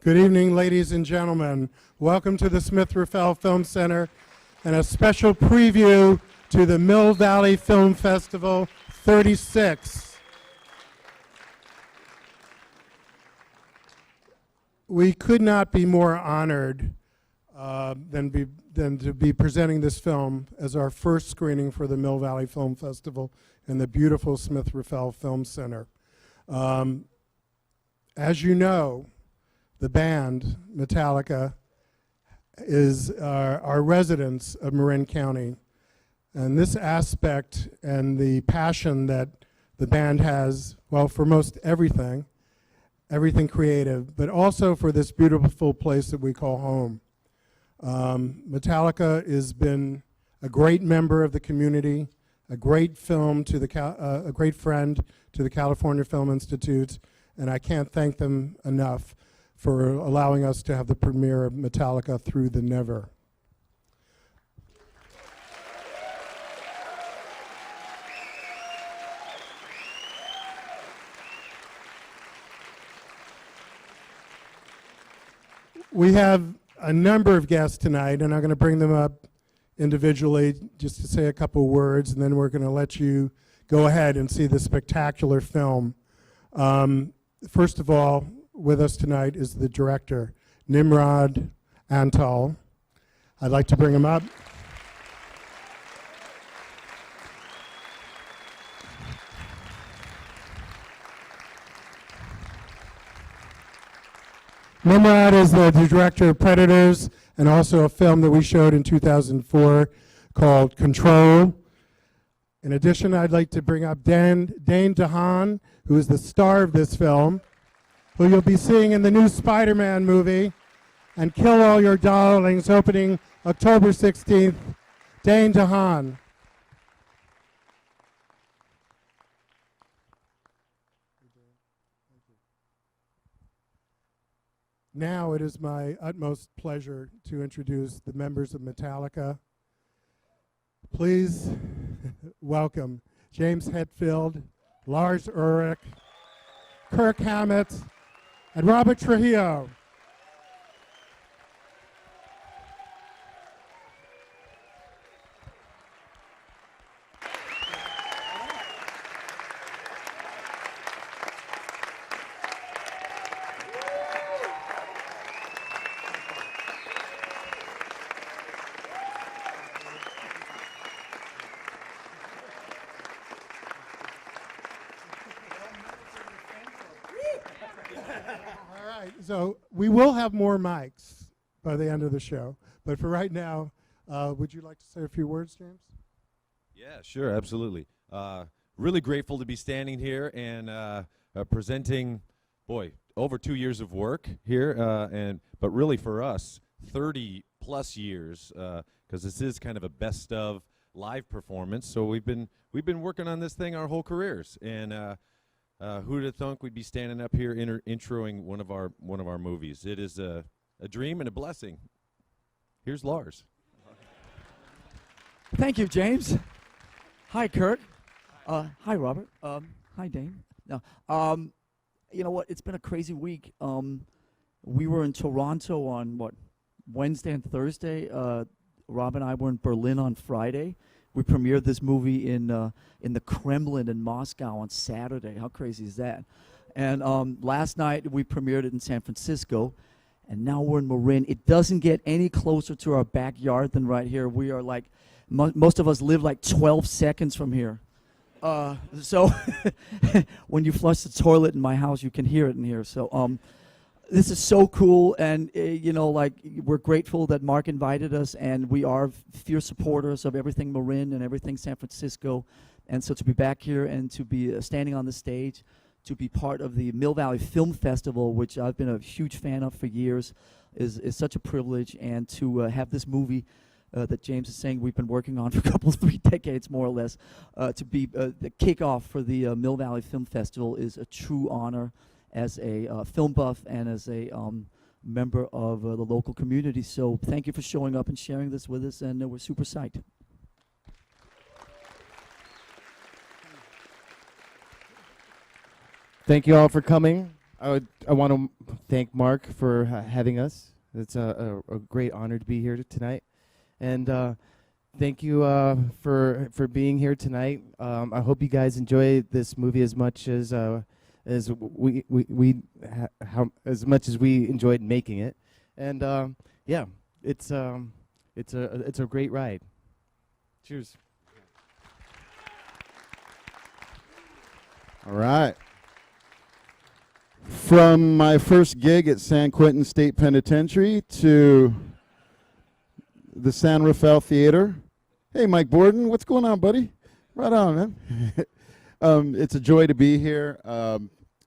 Good evening, ladies and gentlemen. Welcome to the Smith-Rappel Film Center and a special preview to the Mill Valley Film Festival 36. We could not be more honored than to be presenting this film as our first screening for the Mill Valley Film Festival in the beautiful Smith-Rappel Film Center. As you know, the band, Metallica, is our residents of Marin County. And this aspect and the passion that the band has, well, for most everything creative, but also for this beautiful place that we call home. Metallica has been a great member of the community, a great film to a great friend to the California Film Institute, and I can't thank them enough for allowing us to have the premiere of Metallica Through the Never. We have a number of guests tonight, and I'm going to bring them up individually just to say a couple words, and then we're going to let you go ahead and see the spectacular film. First of all, with us tonight is the director, Nimrod Antal. I'd like to bring him up. Nimrod is the director of Predators and also a film that we showed in 2004 called Control. In addition, I'd like to bring up Dane DeHaan, who is the star of this film, who you'll be seeing in the new Spider-Man movie, and Kill All Your Darlings, opening October 16th. Dane DeHaan. Now it is my utmost pleasure to introduce the members of Metallica. Please welcome James Hetfield, Lars Ulrich, Kirk Hammett, and Robert Trujillo. So we will have more mics by the end of the show, but for right now, would you like to say a few words, James? Yeah, sure, absolutely. Really grateful to be standing here and presenting, boy, over 2 years of work here, but really for us, 30 plus years, because this is kind of a best of live performance. So we've been working on this thing our whole careers, and who'd have thunk we'd be standing up here introing one of our movies? It is a dream and a blessing. Here's Lars. Thank you, James. Hi, Kurt. Hi, Robert. Hi, Dane. No, you know what? It's been a crazy week. We were in Toronto on Wednesday and Thursday. Rob and I were in Berlin on Friday. We premiered this movie in the Kremlin in Moscow on Saturday. How crazy is that? And last night we premiered it in San Francisco, and now we're in Marin. It doesn't get any closer to our backyard than right here. We are like, most of us live like 12 seconds from here. So when you flush the toilet in my house, you can hear it in here. So this is so cool, and you know, like, we're grateful that Mark invited us, and we are fierce supporters of everything Marin and everything San Francisco. And so to be back here and to be standing on the stage, to be part of the Mill Valley Film Festival, which I've been a huge fan of for years, is such a privilege. And to have this movie that James is saying we've been working on for a couple, 3 decades more or less, to be the kickoff for the Mill Valley Film Festival is a true honor as a film buff and as a member of the local community. So thank you for showing up and sharing this with us, and we're super psyched. Thank you all for coming. I want to thank Mark for having us. It's a great honor to be here tonight, and thank you for being here tonight. I hope you guys enjoy this movie as much as as much as we enjoyed making it, and yeah, it's a great ride. Cheers. All right. From my first gig at San Quentin State Penitentiary to the San Rafael Theater. Hey, Mike Borden, what's going on, buddy? Right on, man. It's a joy to be here.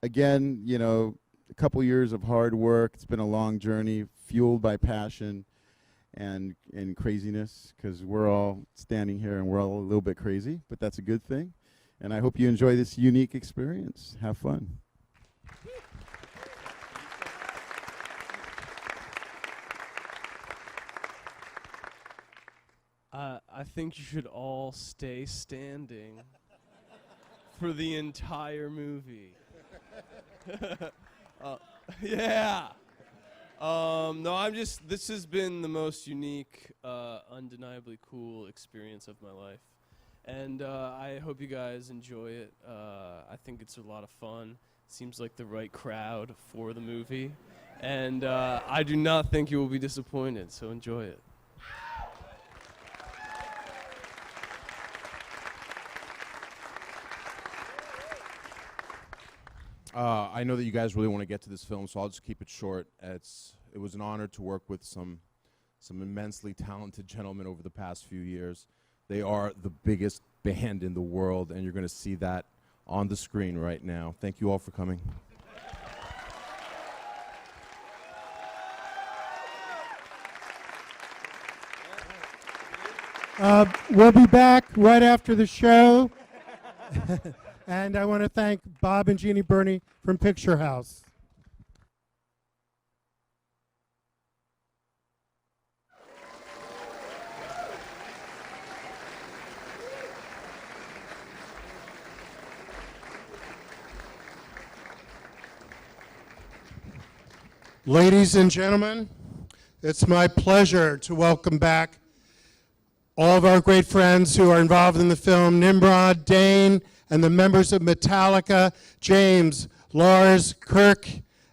Again, you know, a couple years of hard work. It's been a long journey, fueled by passion and craziness, because we're all standing here and we're all a little bit crazy, but that's a good thing. And I hope you enjoy this unique experience. Have fun. I think you should all stay standing for the entire movie. Yeah. No, this has been the most unique, undeniably cool experience of my life. And I hope you guys enjoy it. I think it's a lot of fun. Seems like the right crowd for the movie. And I do not think you will be disappointed, so enjoy it. I know that you guys really want to get to this film, so I'll just keep it short. It was an honor to work with some immensely talented gentlemen over the past few years. They are the biggest band in the world, and you're going to see that on the screen right now. Thank you all for coming. We'll be back right after the show. And I want to thank Bob and Jeannie Burney from Picture House. Ladies and gentlemen, it's my pleasure to welcome back all of our great friends who are involved in the film, Nimrod, Dane, and the members of Metallica, James, Lars, Kirk,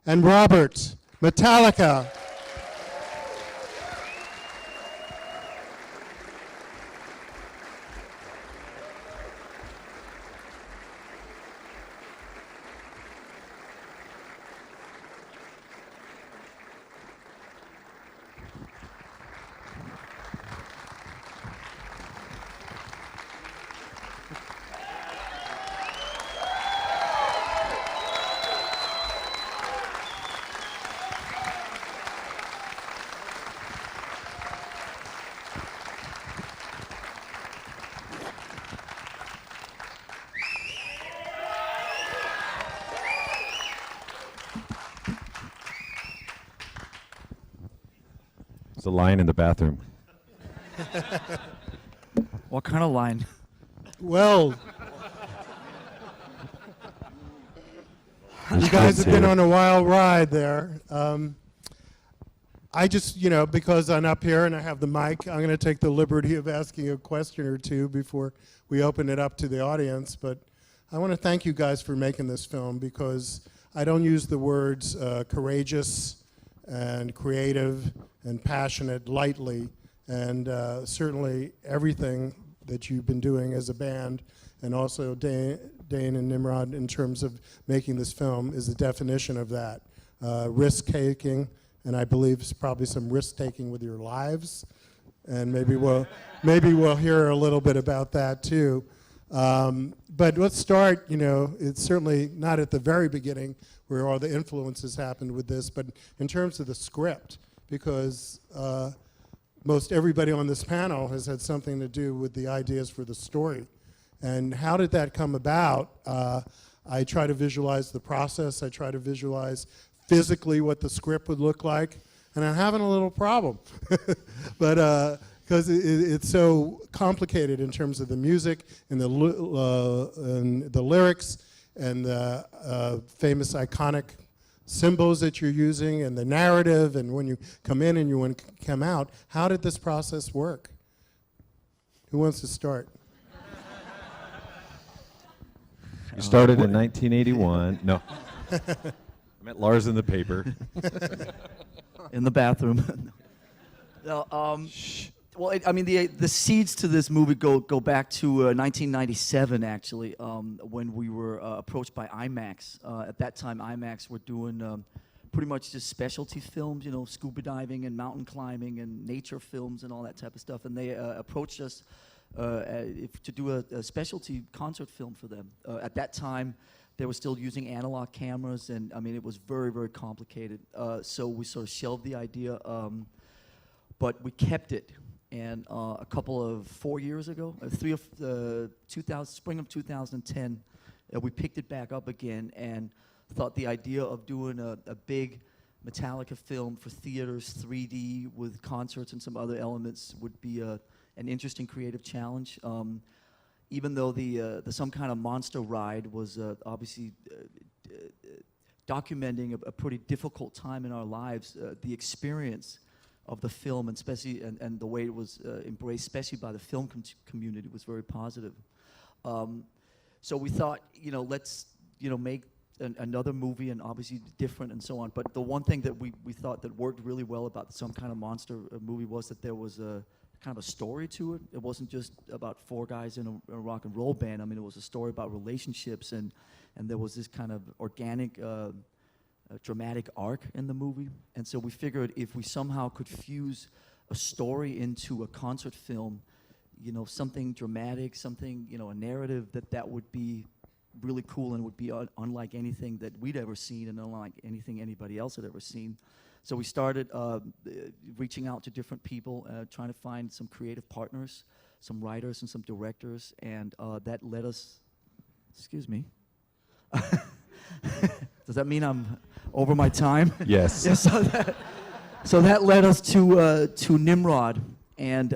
and Robert. Metallica. There's a line in the bathroom. What kind of line? Well, you guys have been on a wild ride there. I just, because I'm up here and I have the mic, I'm going to take the liberty of asking a question or two before we open it up to the audience. But I want to thank you guys for making this film, because I don't use the words courageous and creative and passionate lightly. And certainly everything that you've been doing as a band, and also Dane and Nimrod in terms of making this film, is the definition of that. Risk-taking, and I believe probably some risk-taking with your lives. And maybe we'll hear a little bit about that too. But let's start, it's certainly not at the very beginning where all the influences happened with this, but in terms of the script, because most everybody on this panel has had something to do with the ideas for the story. And how did that come about? I try to visualize the process. I try to visualize physically what the script would look like. And I'm having a little problem. But because it's so complicated in terms of the music and the lyrics and the famous iconic symbols that you're using and the narrative, and when you come in and you want to come out, how did this process work? Who wants to start? You started in 1981. No. I met Lars in the paper. In the bathroom. No, well, I mean, the seeds to this movie go back to 1997, actually, when we were approached by IMAX. At that time, IMAX were doing pretty much just specialty films, you know, scuba diving and mountain climbing and nature films and all that type of stuff. And they approached us to do a specialty concert film for them. At that time, they were still using analog cameras, and I mean, it was very, very complicated. So we sort of shelved the idea, but we kept it. And a couple of 4 years ago, spring of 2010, we picked it back up again and thought the idea of doing a big Metallica film for theaters, 3D with concerts and some other elements would be an interesting creative challenge. Even though the Some Kind of Monster ride was obviously documenting a pretty difficult time in our lives, the experience of the film, and especially and the way it was embraced, especially by the film community, was very positive. So we thought, you know, let's make another movie, and obviously different and so on. But the one thing that we thought that worked really well about Some Kind of Monster movie was that there was a kind of a story to it. It wasn't just about four guys in a rock and roll band. I mean, it was a story about relationships, and there was this kind of organic, dramatic arc in the movie. And so we figured if we somehow could fuse a story into a concert film, you know, something dramatic, something, you know, a narrative, that would be really cool and would be unlike anything that we'd ever seen and unlike anything anybody else had ever seen. So we started reaching out to different people, trying to find some creative partners, some writers and some directors, and that led us, excuse me. Does that mean I'm over my time? Yes. Yeah, so that led us to Nimrod. And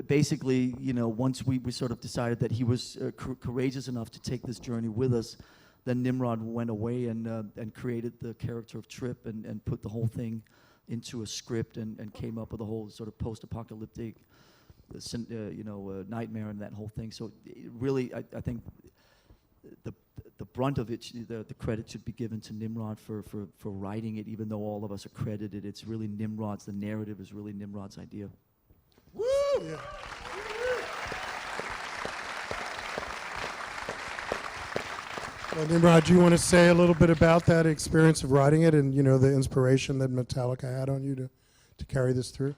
basically, you know, once we sort of decided that he was courageous enough to take this journey with us, then Nimrod went away and created the character of Trip and put the whole thing into a script and came up with a whole sort of post-apocalyptic, nightmare and that whole thing. So really, I think the brunt of it, the credit should be given to Nimrod for writing it, even though all of us are credited. It's really Nimrod's, the narrative is really Nimrod's idea. Woo! Yeah. Well, Nimrod, do you want to say a little bit about that experience of writing it and, you know, the inspiration that Metallica had on you to carry this through?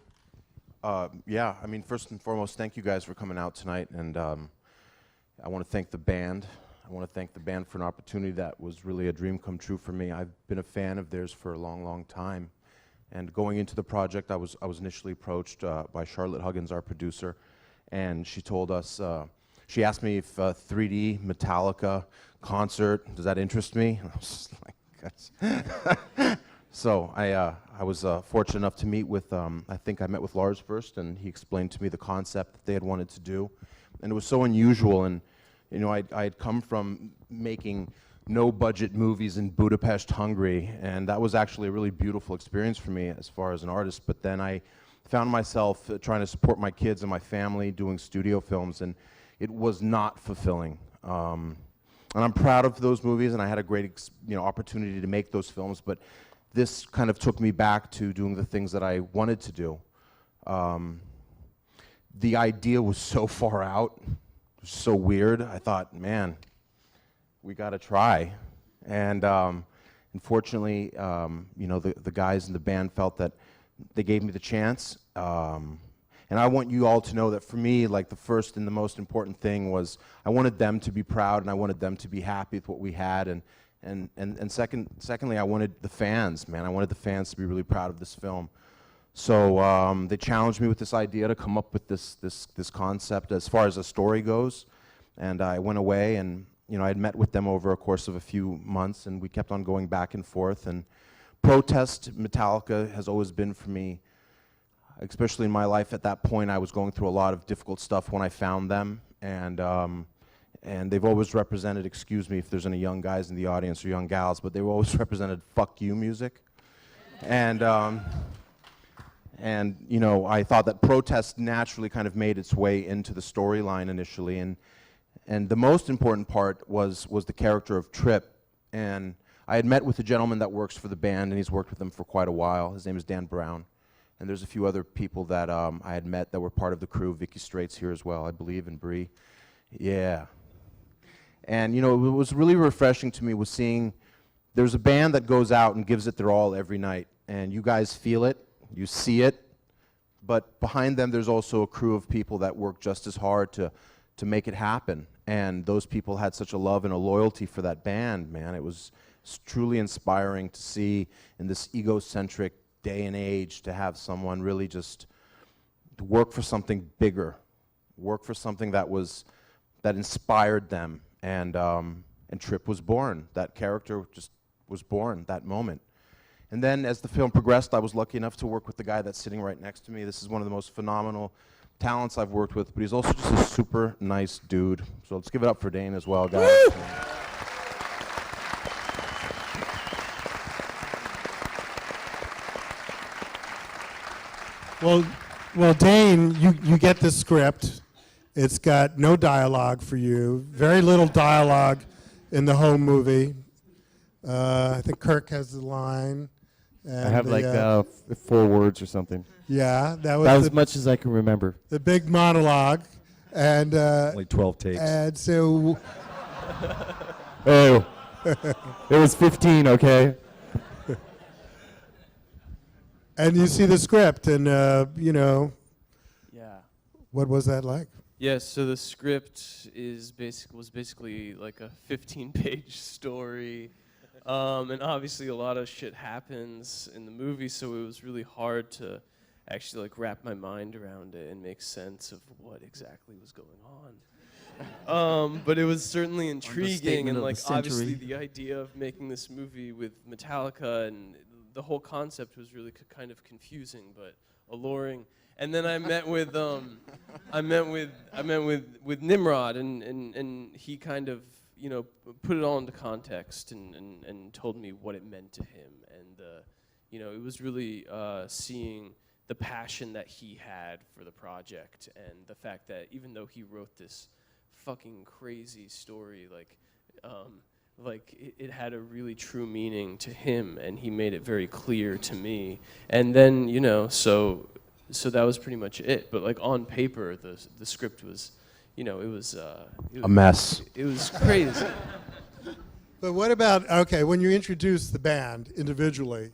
Yeah, I mean, first and foremost, thank you guys for coming out tonight, and I want to thank the band. I want to thank the band for an opportunity that was really a dream come true for me. I've been a fan of theirs for a long, long time. And going into the project, I was initially approached by Charlotte Huggins, our producer, and she told us, she asked me if 3D Metallica concert, does that interest me? And I was like, guys. So I was fortunate enough to meet with, I think I met with Lars first, and he explained to me the concept that they had wanted to do. And it was so unusual, and you know, I had come from making no-budget movies in Budapest, Hungary, and that was actually a really beautiful experience for me as far as an artist. But then I found myself trying to support my kids and my family doing studio films, and it was not fulfilling. And I'm proud of those movies, and I had a great opportunity to make those films, but this kind of took me back to doing the things that I wanted to do. The idea was so far out, so weird. I thought, man, we got to try. And unfortunately, the guys in the band felt that they gave me the chance. And I want you all to know that for me, like, the first and the most important thing was I wanted them to be proud, and I wanted them to be happy with what we had. And secondly, I wanted the fans, man. I wanted the fans to be really proud of this film. So they challenged me with this idea to come up with this concept as far as a story goes. And I went away, and I had met with them over a course of a few months, and we kept on going back and forth. And protest Metallica has always been for me, especially in my life at that point. I was going through a lot of difficult stuff when I found them, and and they've always represented, excuse me if there's any young guys in the audience or young gals, but they've always represented fuck you music. And you know, I thought that protest naturally kind of made its way into the storyline initially, and the most important part was the character of Trip. And I had met with a gentleman that works for the band, and he's worked with them for quite a while. His name is Dan Brown. And there's a few other people that I had met that were part of the crew. Vicky Strait's here as well, I believe, and Bree. Yeah. And you know, what was really refreshing to me was seeing there's a band that goes out and gives it their all every night. And you guys feel it, you see it, but behind them there's also a crew of people that work just as hard to make it happen. And those people had such a love and a loyalty for that band, man. It was truly inspiring to see in this egocentric day and age to have someone really just to work for something bigger, work for something that inspired them. And Trip was born. That character just was born that moment. And then as the film progressed, I was lucky enough to work with the guy that's sitting right next to me. This is one of the most phenomenal talents I've worked with, but he's also just a super nice dude. So let's give it up for Dane as well, guys. Well, Dane, you get the script. It's got no dialogue for you, very little dialogue in the whole movie. I think Kirk has the line. I have like 4 words or something. Yeah, that That was was as much as I can remember. the big monologue. And Only 12 takes. and so Oh, it was 15, okay? and you see the script, and you know, Yeah. what was that like? Yes, so the script was basically like a 15-page story, and obviously a lot of shit happens in the movie, so it was really hard to actually like wrap my mind around it and make sense of what exactly was going on. But it was certainly intriguing, and of the like obviously century. the idea of making this movie with Metallica and the whole concept was really kind of confusing but alluring. And then I met with with Nimrod, and he kind of, you know, put it all into context and told me what it meant to him. And you know, it was really seeing the passion that he had for the project, and the fact that even though he wrote this fucking crazy story, it had a really true meaning to him, and he made it very clear to me. And then, you know, so that was pretty much it. But like on paper, the script was, you know, it was A mess. It was crazy. But what about, okay, when you introduce the band individually,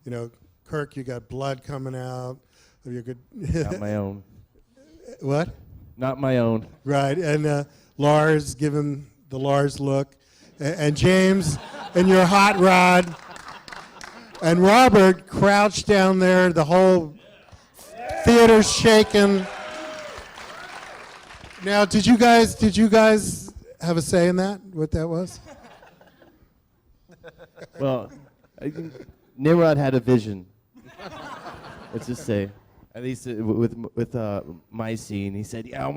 you know, Kirk, you got blood coming out. You could Not my own. what? Not my own. Right, and Lars, give him the Lars look, and James, and your hot rod, and Robert crouched down there. The whole theater's shaking. Now, did you guys have a say in that? What that was? Well, I think Nimrod had a vision. Let's just say, at least with my scene, he said, "Yeah, I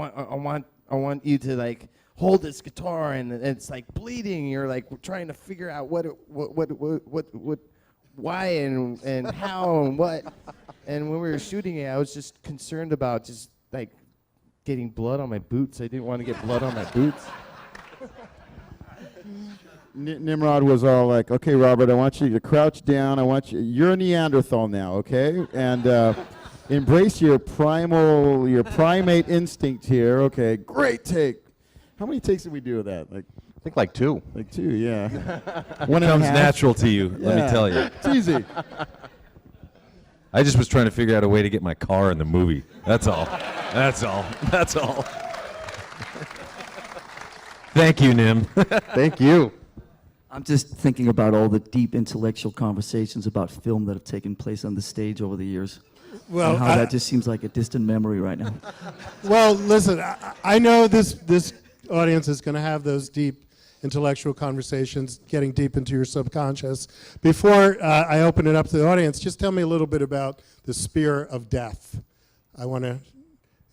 want you to like hold this guitar, and it's like bleeding. You're like trying to figure out what, why, and how, and what." And when we were shooting it, I was just concerned about just like getting blood on my boots. I didn't want to get blood on my boots. Nimrod was all like, "Okay, Robert, I want you to crouch down. You're a Neanderthal now, okay? And embrace your primate instinct here. Okay, great take. How many takes did we do of that? I think like 2. Like 2, yeah. One comes natural to you, let me tell you. It's easy. I just was trying to figure out a way to get my car in the movie. That's all. That's all. That's all. Thank you, Nim. Thank you. I'm just thinking about all the deep intellectual conversations about film that have taken place on the stage over the years. Well, And how that just seems like a distant memory right now. well, listen, I know this audience is going to have those deep intellectual conversations, getting deep into your subconscious. Before I open it up to the audience, just tell me a little bit about the spear of death. I want to,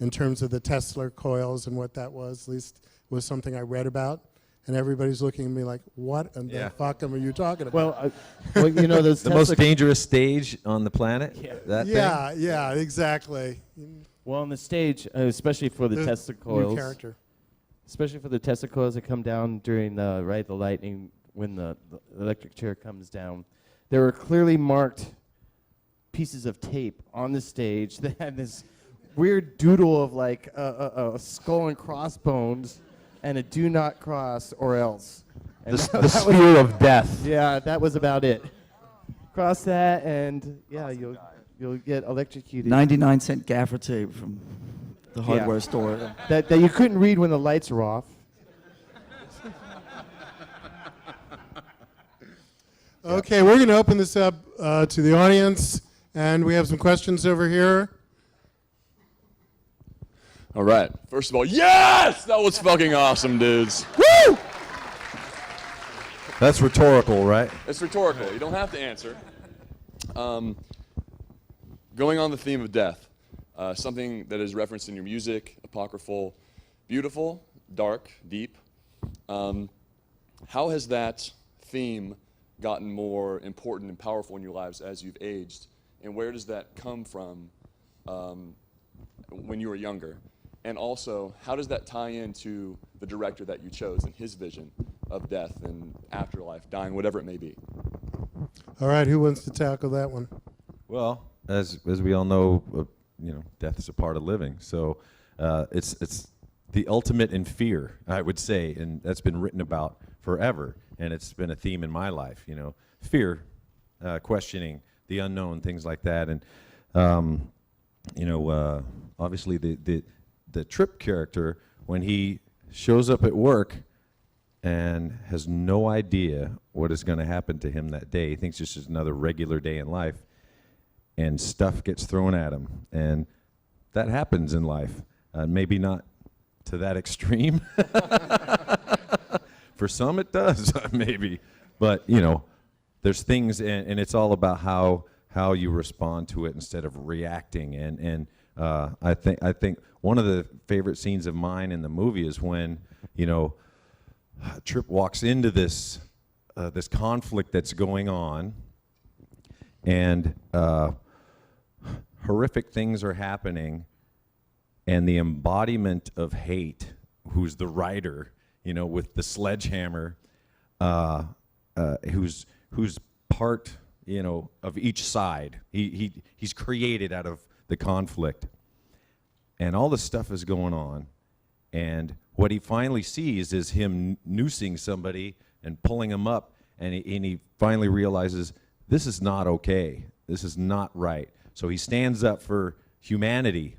in terms of the Tesla coils and what that was, at least was something I read about, and everybody's looking at me like, what in Yeah. the fuck are you talking about? Well, you know, those The most Tesla dangerous stage on the planet. That thing. yeah, exactly. Well, on the stage, especially for the Tesla new coils, character. especially for the Tesla coils that come down during the lightning when the electric chair comes down, there were clearly marked pieces of tape on the stage that had this weird doodle of like a skull and crossbones and a "do not cross" or else. And The sphere of death. yeah, that was about it. Cross that, and yeah, you'll get electrocuted. 99-cent gaffer tape from the hardware store. That you couldn't read when the lights are off. Okay, we're going to open this up to the audience, and we have some questions over here. All right. First of all, yes! That was fucking awesome, dudes. Woo! That's rhetorical, right? It's rhetorical. You don't have to answer. Going on the theme of death, something that is referenced in your music, apocryphal, beautiful, dark, deep. How has that theme gotten more important and powerful in your lives as you've aged? And where does that come from when you were younger? And also, how does that tie into the director that you chose and his vision of death and afterlife, dying, whatever it may be? All right, who wants to tackle that one? Well, as we all know, death is a part of living. So it's the ultimate in fear, I would say, and that's been written about forever, and it's been a theme in my life. Fear, questioning the unknown, things like that, and obviously the Trip character, when he shows up at work and has no idea what is going to happen to him that day, he thinks it's just another regular day in life, and stuff gets thrown at him, and that happens in life. Maybe not to that extreme. For some it does, maybe, but there's things, and it's all about how you respond to it instead of reacting. And I think one of the favorite scenes of mine in the movie is when Trip walks into this conflict that's going on, and horrific things are happening, and the embodiment of hate, who's the writer, with the sledgehammer, who's part, of each side. He's created out of the conflict, and all this stuff is going on, and what he finally sees is him noosing somebody and pulling him up, and he finally realizes this is not okay. This is not right. So he stands up for humanity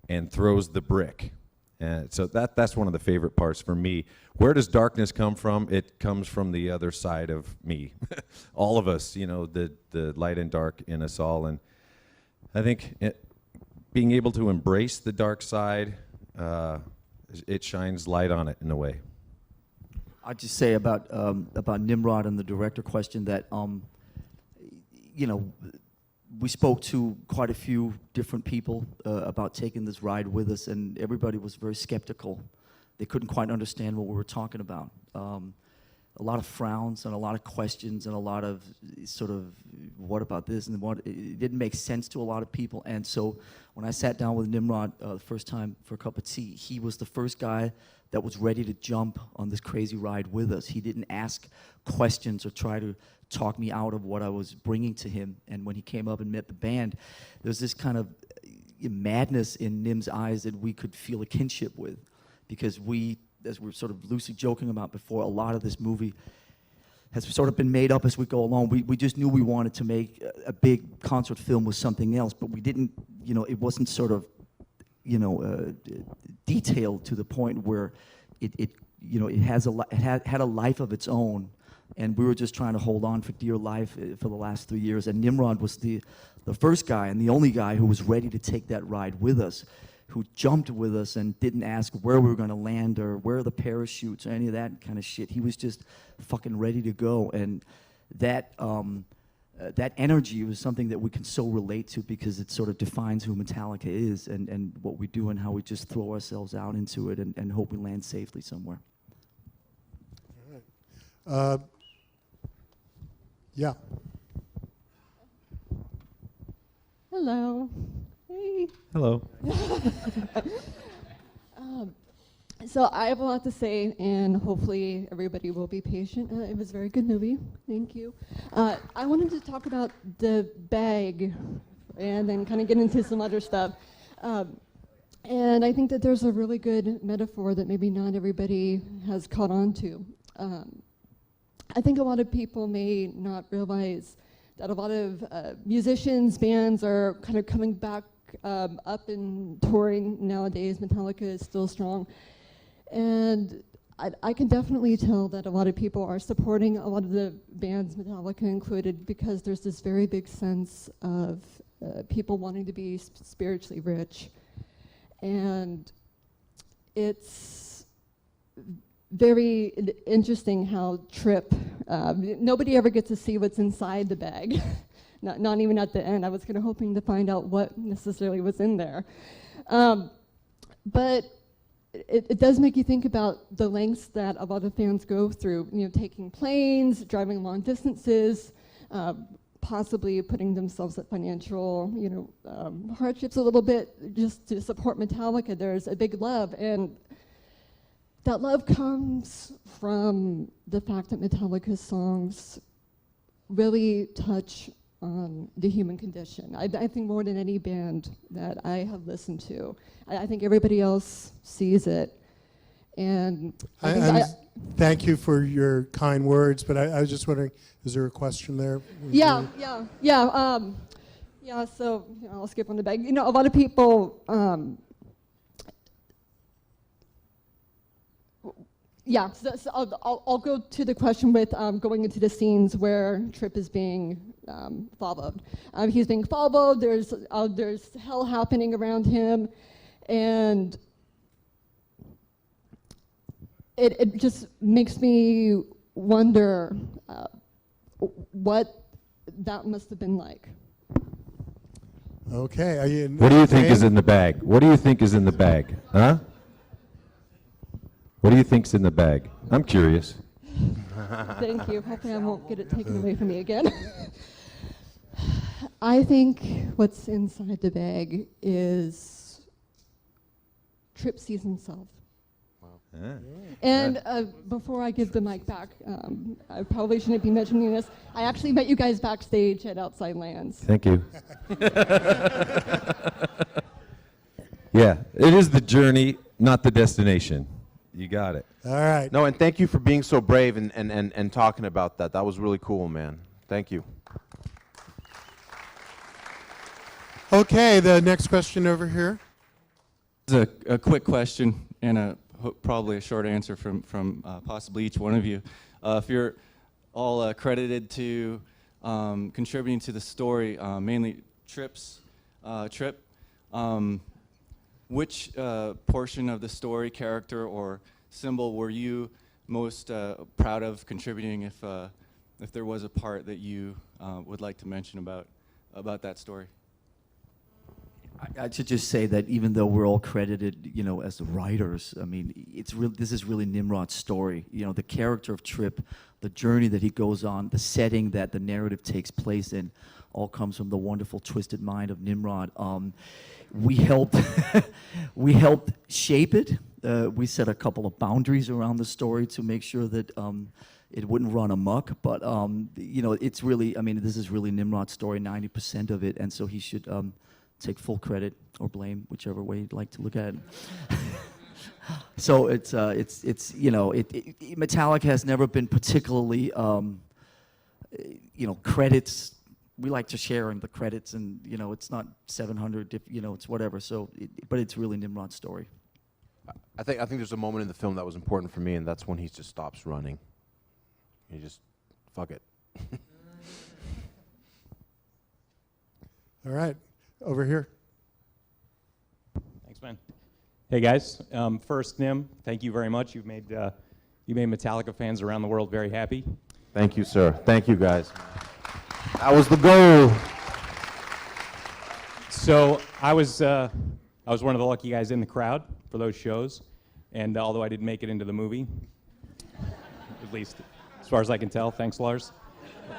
and throws the brick. And so that's one of the favorite parts for me. Where does darkness come from? It comes from the other side of me. All of us, the light and dark in us all. And I think being able to embrace the dark side, it shines light on it in a way. I'd just say about Nimrod and the director question that we spoke to quite a few different people about taking this ride with us, and everybody was very skeptical. They couldn't quite understand what we were talking about. A lot of frowns and a lot of questions and a lot of sort of, what about this and what? It didn't make sense to a lot of people. And so when I sat down with Nimrod the first time for a cup of tea, he was the first guy that was ready to jump on this crazy ride with us. He didn't ask questions or try to talk me out of what I was bringing to him. And when he came up and met the band, there was this kind of madness in Nim's eyes that we could feel a kinship with, because we, as we were sort of loosely joking about before, a lot of this movie has sort of been made up as we go along. We just knew we wanted to make a big concert film with something else, but we didn't, it wasn't sort of, detailed to the point where it had a life of its own. And we were just trying to hold on for dear life for the last 3 years. And Nimrod was the first guy and the only guy who was ready to take that ride with us, who jumped with us and didn't ask where we were going to land or where are the parachutes or any of that kind of shit. He was just fucking ready to go. And that that energy was something that we can so relate to because it sort of defines who Metallica is and what we do and how we just throw ourselves out into it and hope we land safely somewhere. Yeah. Hello. Hey. Hello. So I have a lot to say, and hopefully everybody will be patient. It was a very good movie. Thank you. I wanted to talk about the bag, and then kind of get into some other stuff. And I think that there's a really good metaphor that maybe not everybody has caught on to. I think a lot of people may not realize that a lot of musicians, bands are kind of coming back up and touring nowadays. Metallica is still strong. And I can definitely tell that a lot of people are supporting a lot of the bands, Metallica included, because there's this very big sense of people wanting to be spiritually rich. And it's very interesting how Trip, nobody ever gets to see what's inside the bag, not even at the end. I was kind of hoping to find out what necessarily was in there. But it does make you think about the lengths that a lot of fans go through, taking planes, driving long distances, possibly putting themselves at financial, hardships a little bit just to support Metallica. There's a big love, and that love comes from the fact that Metallica's songs really touch on the human condition. I think more than any band that I have listened to. I think everybody else sees it. And thank you for your kind words, but I was just wondering, is there a question there? Yeah. So I'll skip on the bag. A lot of people. So I'll go to the question with going into the scenes where Trip is being followed. He's being followed. There's hell happening around him, and it just makes me wonder what that must have been like. Okay. What do you think is in the bag? What do you think is in the bag? Huh? What do you think's in the bag? I'm curious. Thank you. Hopefully I won't get it taken away from me again. I think what's inside the bag is Trip sees himself. Yeah. And before I give the mic back, I probably shouldn't be mentioning this. I actually met you guys backstage at Outside Lands. Thank you. Yeah, it is the journey, not the destination. You got it. All right. No, and thank you for being so brave and talking about that. That was really cool, man. Thank you. Okay, the next question over here. It's a quick question and probably a short answer from possibly each one of you. If you're all credited to contributing to the story, mainly Trip, which portion of the story, character, or symbol were you most proud of contributing if there was a part that you would like to mention about that story? I should just say that even though we're all credited, as the writers, I mean, this is really Nimrod's story. The character of Trip, the journey that he goes on, the setting that the narrative takes place in, all comes from the wonderful, twisted mind of Nimrod. We helped shape it. We set a couple of boundaries around the story to make sure that it wouldn't run amok. But it's really, this is really Nimrod's story, 90% of it, and so he should take full credit or blame, whichever way you'd like to look at it. So it's Metallica has never been particularly credits. We like to share in the credits, and it's not 700 if it's whatever. So but it's really Nimrod's story. I think there's a moment in the film that was important for me, and that's when he just stops running. He just fuck it. All right, over here. Thanks, man. Hey guys, first Nim, thank you very much. You made Metallica fans around the world very happy. Thank you, sir. Thank you, guys. That was the goal. So I was one of the lucky guys in the crowd for those shows, and although I didn't make it into the movie, at least as far as I can tell, thanks Lars.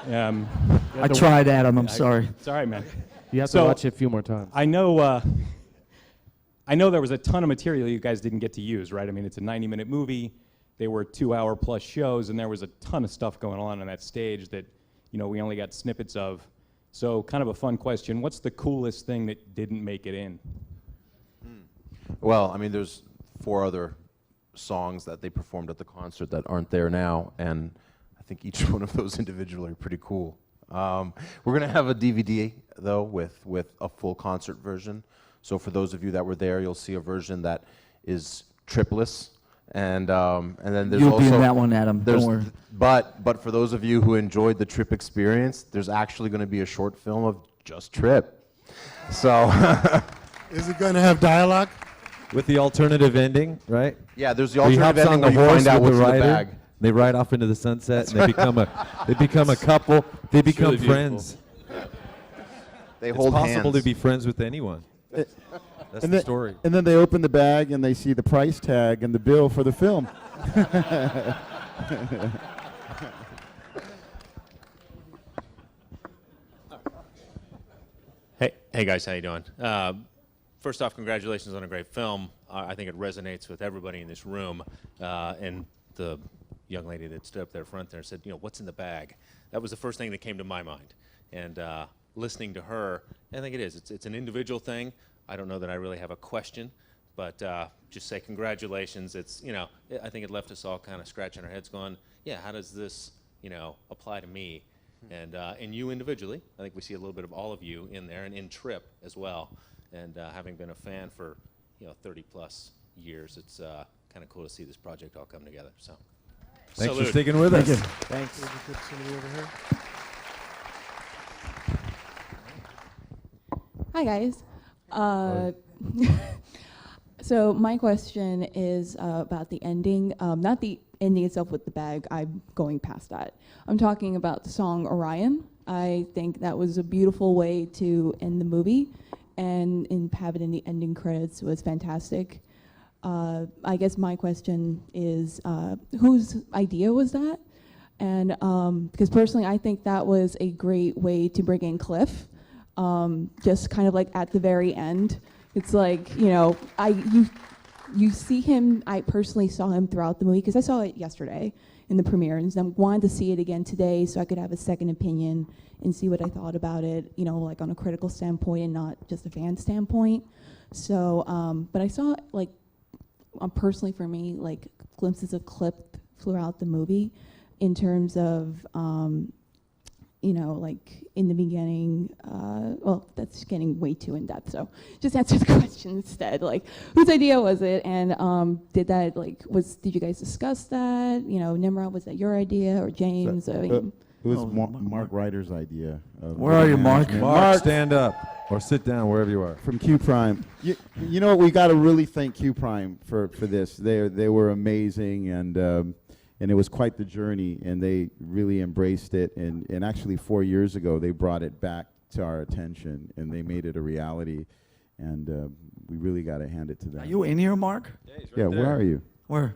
I tried, Adam. I'm sorry. It's all right, man. You have So, to watch it a few more times. I know there was a ton of material you guys didn't get to use, right? I mean, it's a 90-minute movie. They were 2-hour plus shows, and there was a ton of stuff going on that stage that, we only got snippets of. So kind of a fun question. What's the coolest thing that didn't make it in? Well, I mean, there's 4 other songs that they performed at the concert that aren't there now, and I think each one of those individually are pretty cool. We're going to have a DVD, though, with a full concert version. So for those of you that were there, you'll see a version that is tripless. And then there's You'll also... be in that one, Adam. Don't worry. But for those of you who enjoyed the Trip experience, there's actually going to be a short film of just Trip. So... Is it going to have dialogue? With the alternative ending, right? Yeah, there's the Where he alternative hops ending on the where you horse find out with what's the in the rider. bag. They ride off into the sunset, and they become a couple. They become really friends. They It's hold possible hands. to be friends with anyone. That's the story. And then they open the bag and they see the price tag and the bill for the film. Hey guys, how you doing? First off, congratulations on a great film. I think it resonates with everybody in this room. And the young lady that stood up there front there said, what's in the bag? That was the first thing that came to my mind. And listening to her, I think it is. It's an individual thing. I don't know that I really have a question, but just say congratulations. I think it left us all kind of scratching our heads going, yeah, how does this, apply to me? And you individually, I think we see a little bit of all of you in there, and in Trip as well. And having been a fan for 30 plus years, it's kind of cool to see this project all come together. So, Thanks salute. for sticking with us. Thanks. Hi guys. So my question is about the ending, not the ending itself with the bag. I'm going past that. I'm talking about the song Orion. I think that was a beautiful way to end the movie, and have it in the ending credits was fantastic. I guess my question is, whose idea was that? And because personally, I think that was a great way to bring in Cliff, just kind of like at the very end. It's like, you see him. I personally saw him throughout the movie because I saw it yesterday in the premiere, and I wanted to see it again today so I could have a second opinion and see what I thought about it, like on a critical standpoint and not just a fan standpoint. So, but I saw personally for me, like glimpses of Cliff throughout the movie, in terms of, like in the beginning, well, that's getting way too in depth. So just answer the question instead. Like, whose idea was it? And did you guys discuss that? Nimrod, was that your idea or James? It was Mark Ryder's idea. Where are you, Mark? Mark, stand up or sit down wherever you are. From Q Prime. You know what? We got to really thank Q Prime for this. They were amazing, and it was quite the journey, and they really embraced it. And actually 4 years ago, they brought it back to our attention, and they made it a reality. And we really got to hand it to them. Are you in here, Mark? Yeah, he's right Yeah, there. where are you? Where?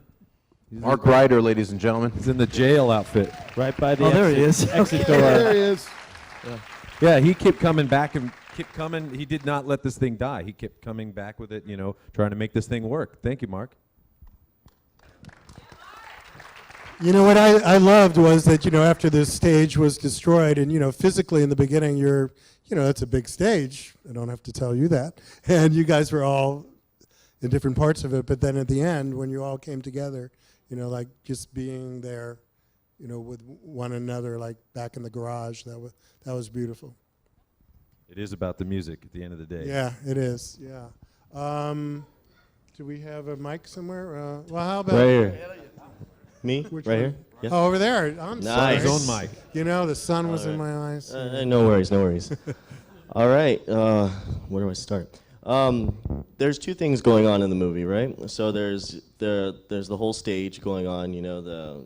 Mark Ryder, ladies and gentlemen. He's in the jail outfit. Right by the Oh, there he exit, is. exit Okay. door. There he is. Yeah, he kept coming back and kept coming. He did not let this thing die. He kept coming back with it, trying to make this thing work. Thank you, Mark. What I loved was that, after this stage was destroyed and, physically in the beginning, it's a big stage. I don't have to tell you that. And you guys were all in different parts of it. But then at the end, when you all came together, like just being there, with one another, like back in the garage, that was beautiful. It is about the music at the end of the day. Yeah, it is. Yeah. Do we have a mic somewhere? Well, how about... Right here. Me? Which right one? here? Yeah. Oh, over there. I'm Nice. sorry. His own mic. The sun was in my eyes. No worries, no worries. All right, where do I start? There's two things going on in the movie, right? So there's the whole stage going on, the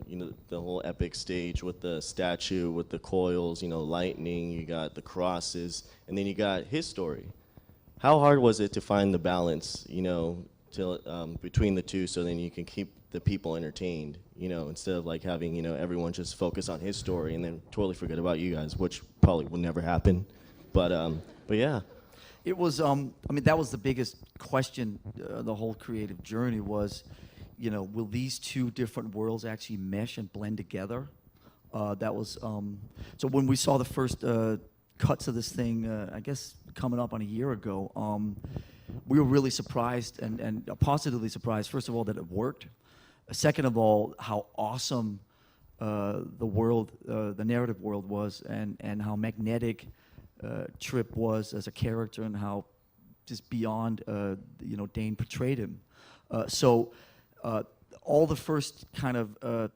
whole epic stage with the statue, with the coils, lightning. You got the crosses, and then you got his story. How hard was it to find the balance, between the two, so then you can keep the people entertained, instead of like having everyone just focus on his story and then totally forget about you guys, which probably will never happen. But yeah. It was, that was the biggest question, the whole creative journey was, will these two different worlds actually mesh and blend together? That was, so when we saw the first cuts of this thing, I guess coming up on a year ago, we were really surprised and positively surprised, first of all, that it worked. Second of all, how awesome the world, the narrative world was, and how magnetic Tripp was as a character, and how just beyond Dane portrayed him. So all the first kind of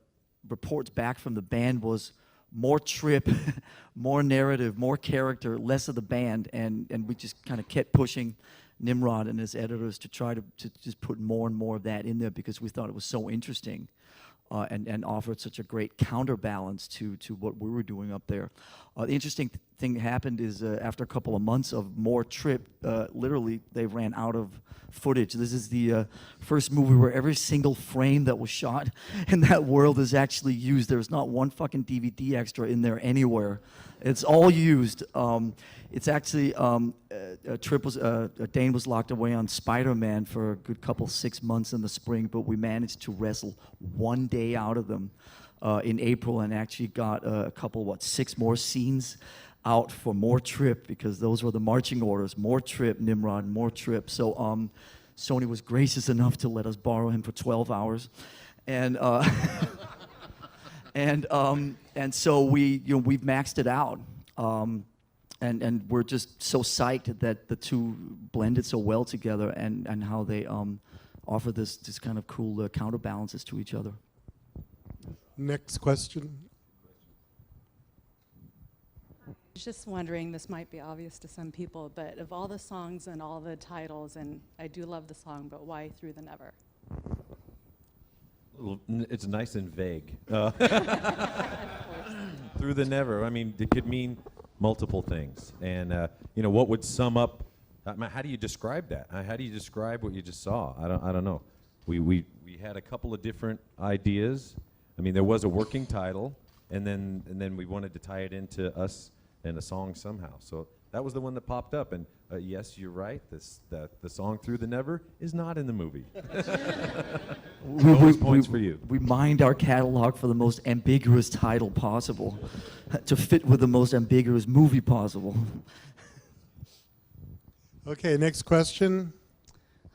reports back from the band was more Tripp, more narrative, more character, less of the band, and we just kind of kept pushing Nimrod and his editors to try to just put more and more of that in there, because we thought it was so interesting and offered such a great counterbalance to what we were doing up there. The interesting thing that happened is after a couple of months of more Tripp, literally they ran out of footage. This is the first movie where every single frame that was shot in that world is actually used. There's not one fucking DVD extra in there anywhere. It's all used. It's actually, Dane was locked away on Spider-Man for a good couple, 6 months in the spring, but we managed to wrestle one day out of them in April, and actually got a couple, 6 more scenes out for more Tripp, because those were the marching orders: more Tripp, Nimrod, more Tripp. So Sony was gracious enough to let us borrow him for 12 hours, and and so we've maxed it out, and we're just so psyched that the two blended so well together, and how they offer this kind of cool counterbalances to each other. Next question. I was just wondering, this might be obvious to some people, but of all the songs and all the titles, and I do love the song, but why Through the Never? It's nice and vague. Through the never. I mean, it could mean multiple things. And, what would sum up, how do you describe that? How do you describe what you just saw? I don't know. We had a couple of different ideas. I mean, there was a working title, and then we wanted to tie it into us and a song somehow. So that was the one that popped up. And yes, you're right. The song Through the Never is not in the movie. Points for you. We mined our catalog for the most ambiguous title possible to fit with the most ambiguous movie possible. Okay, next question.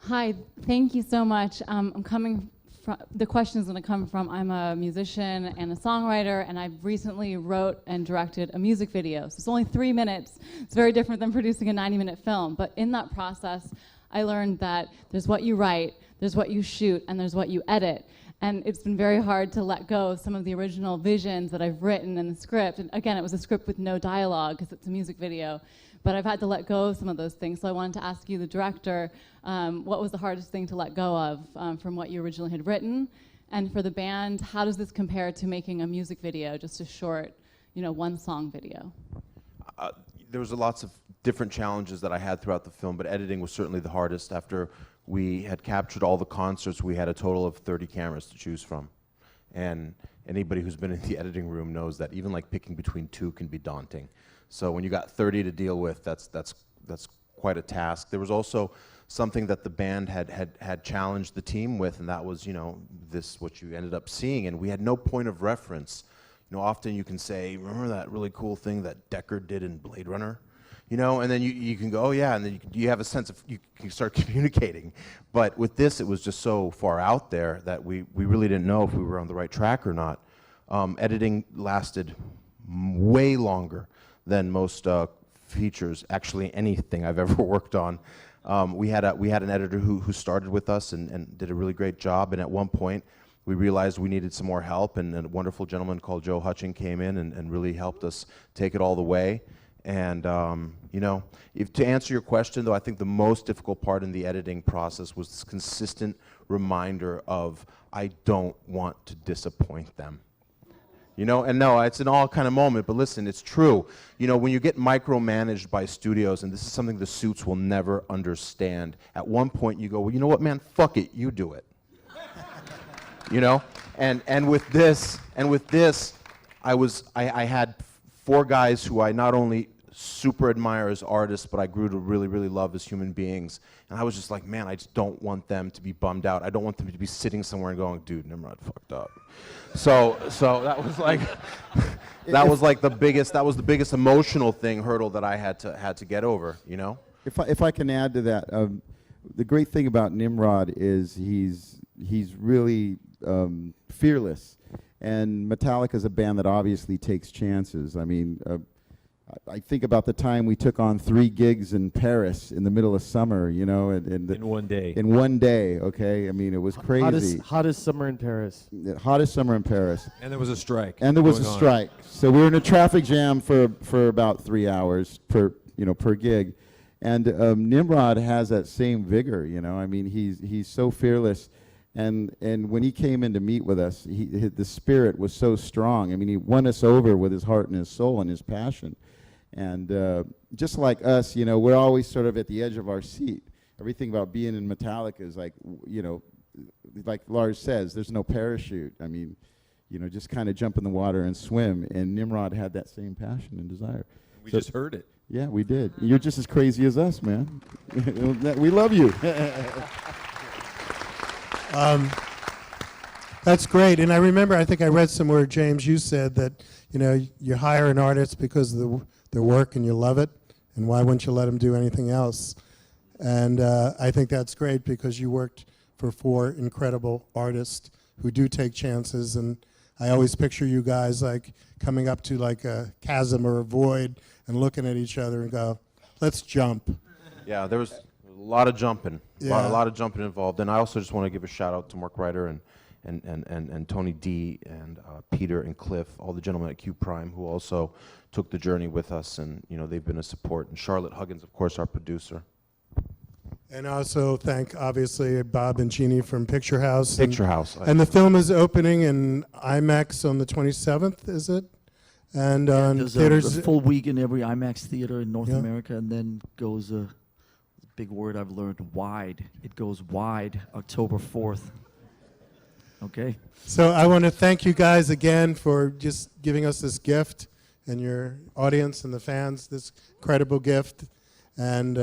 Hi, thank you so much. I'm coming from, the question is going to come from, I'm a musician and a songwriter, and I recently wrote and directed a music video. So it's only 3 minutes. It's very different than producing a 90-minute film. But in that process, I learned that there's what you write, there's what you shoot, and there's what you edit. And it's been very hard to let go of some of the original visions that I've written in the script. And again, it was a script with no dialogue because it's a music video. But I've had to let go of some of those things. So I wanted to ask you, the director, what was the hardest thing to let go of from what you originally had written? And for the band, how does this compare to making a music video, just a short, one-song video? There was lots of different challenges that I had throughout the film, but editing was certainly the hardest. After we had captured all the concerts, we had a total of 30 cameras to choose from. And anybody who's been in the editing room knows that even like picking between 2 can be daunting. So when you got 30 to deal with, that's quite a task. There was also something that the band had challenged the team with, and that was, this what you ended up seeing, and we had no point of reference. Often you can say, remember that really cool thing that Deckard did in Blade Runner? And then you can go, oh yeah, and then you have a sense of, you can start communicating. But with this, it was just so far out there that we really didn't know if we were on the right track or not. Editing lasted way longer than most features, actually anything I've ever worked on. We had an editor who started with us and did a really great job, and at one point we realized we needed some more help, and a wonderful gentleman called Joe Hutching came in and really helped us take it all the way. And if to answer your question, though, I think the most difficult part in the editing process was this consistent reminder of I don't want to disappoint them. And no, it's an all kind of moment, but listen, it's true. When you get micromanaged by studios, and this is something the Suits will never understand, at one point you go, well, you know what, man, fuck it, you do it. And with this, I had 4 guys who I not only super admire as artists, but I grew to really, really love as human beings. And I was just like, man, I just don't want them to be bummed out. I don't want them to be sitting somewhere and going, dude, Nimrod fucked up. So that was like, that was the biggest emotional hurdle that I had to get over, If I can add to that, the great thing about Nimrod is he's really fearless, and Metallica is a band that obviously takes chances. I mean, I think about the time we took on 3 gigs in Paris in the middle of summer, and in one day. In one day, okay. I mean, it was crazy. Hottest summer in Paris. The hottest summer in Paris. And there was a strike. So we were in a traffic jam for about 3 hours per gig, and Nimrod has that same vigor. I mean, he's so fearless. And when he came in to meet with us, the spirit was so strong. I mean, he won us over with his heart and his soul and his passion. And just like us, we're always sort of at the edge of our seat. Everything about being in Metallica is like, like Lars says, there's no parachute. I mean, just kind of jump in the water and swim. And Nimrod had that same passion and desire. We just heard it. Yeah, we did. You're just as crazy as us, man. We love you. That's great. And I remember, I think I read somewhere, James, you said that, you hire an artist because of their work and you love it, and why wouldn't you let them do anything else? And I think that's great because you worked for 4 incredible artists who do take chances, and I always picture you guys like coming up to like a chasm or a void and looking at each other and go, let's jump. Yeah, there was a lot of jumping, Yeah. a lot of jumping involved. And I also just want to give a shout out to Mark Ryder and Tony D and Peter and Cliff, all the gentlemen at Q Prime who also took the journey with us, and they've been a support. And Charlotte Huggins, of course, our producer. And also thank, obviously, Bob and Jeannie from Picture House. Picture House. And the film is opening in IMAX on the 27th, is it? And on There's theaters. a full week in every IMAX theater in North Yeah. America, and then goes a big word I've learned, wide. It goes wide October 4th. Okay. So I want to thank you guys again for just giving us this gift, and your audience and the fans this incredible gift. And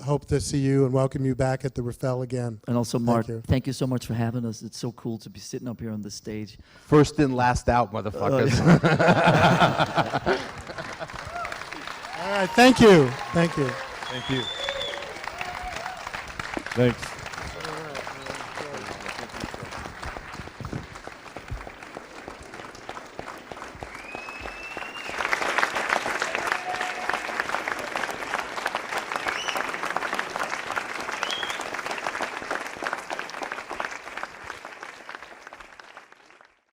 hope to see you and welcome you back at the Rafael again. And also, Mark, you. thank you so much for having us. It's so cool to be sitting up here on the stage. First in, last out, motherfuckers. All right, thank you. Thank you. Thank you. Thanks.